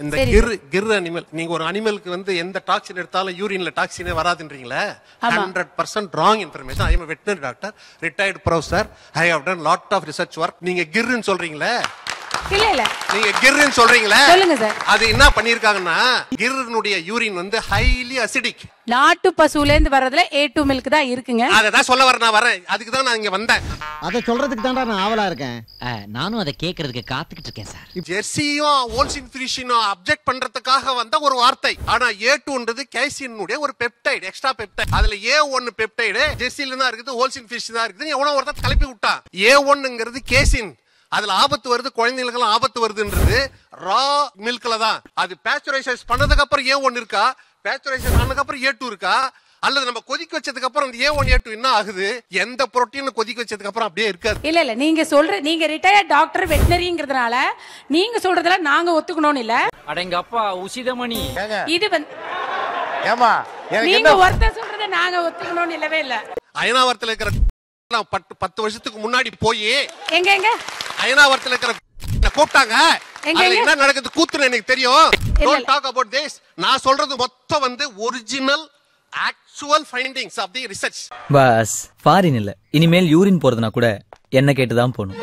இந்த கிர் அனிமல், நீங்க ஒரு அனிமலுக்கு வந்து எந்த டாக்ஸின் எடுத்தாலும் யூரின்ல டாக்ஸினே வராதுன்றீங்களே, 100% wrong information. I am veterinary doctor, retired professor, I have done lot of research work. நீங்க கிர்ன்னு சொல்றீங்களே, இல்ல நீங்க கிர்ன்னு சொல்றீங்களே, சொல்லுங்க சார். அது என்ன பண்ணிருக்காங்கன்னா, கிர்னுடைய யூரின் வந்து ஹைலி அசிடிக். நாட்டு பசுல இருந்து வர்றதுல A2 மில்க் தான் இருக்குங்க. அததான் சொல்ல வரேன். அதுக்கு தான் நான் இங்க வந்தேன். அத சொல்றதுக்கு தான்டா நான் ஆவலா இருக்கேன். நானும் அதை கேக்குறதுக்கு காத்துக்கிட்டு இருக்கேன் சார். ஜெர்சியும் ஹோல்ஸ்டைன் ஃப்ரீஷியனும் அப்ஜெக்ட் பண்றதுக்காக வந்த ஒரு வார்த்தை. ஆனா A2ன்றது கேசினுடைய ஒரு பெப்டைட், எக்ஸ்ட்ரா பெப்டைட். அதுல A1 பெப்டைடு ஜெர்சில தான் இருக்குது, ஹோல்ஸ்டைன் ஃபிஷ் தான் இருக்குது. எவனோ ஒருத்தர் கிளப்பி விட்டான். A1ங்கிறது கேசின், அதுல ஆபத்து வருது, குழந்தைகளுக்கு ஆபத்து வருதுன்றது ரா மில்க்ல தான். அது பேஸ்டரைசேஷன் பண்ணதுக்கு அப்புறம் A1 இருக்கா, பேஸ்டரைசேஷன் பண்ணதுக்கு அப்புறம் A2 இருக்கா, அல்லது நம்ம கொதிக்க வச்சதுக்கு அப்புறம் இந்த A1 A2 என்ன ஆகுது? எந்த புரோட்டீன் கொதிக்க வச்சதுக்கு அப்புறம் அப்படியே இருக்காது. இல்ல நீங்க ரிட்டையர்ட் டாக்டர் வெட்டனரிங்கிறதுனால நீங்க சொல்றதுல நாங்க ஒத்துக்கணும்னு இல்ல. அடங்கப்பா உசிதமணி, இது வந்து ஏமா நீங்க ஒருத்தர் சொல்றத நாங்க ஒத்துக்கணும்னு இல்லவே இல்ல. அயனாவரத்துல இருக்கிற 10 வருஷத்துக்கு முன்னாடி போய் எங்க அயனாவரத்துல இருக்கிற கூப்பிட்டாங்க. என்ன நடக்குது கூத்துன்னு எனக்கு தெரியும். Don't talk about this. நான் சொல்றது மொத்தம் வந்து original actual findings of the research. பஸ் ஃபாரின் இல்ல, இனிமேல் யூரின் போறதுனா கூட என்ன கேட்டுதான் போகணும்.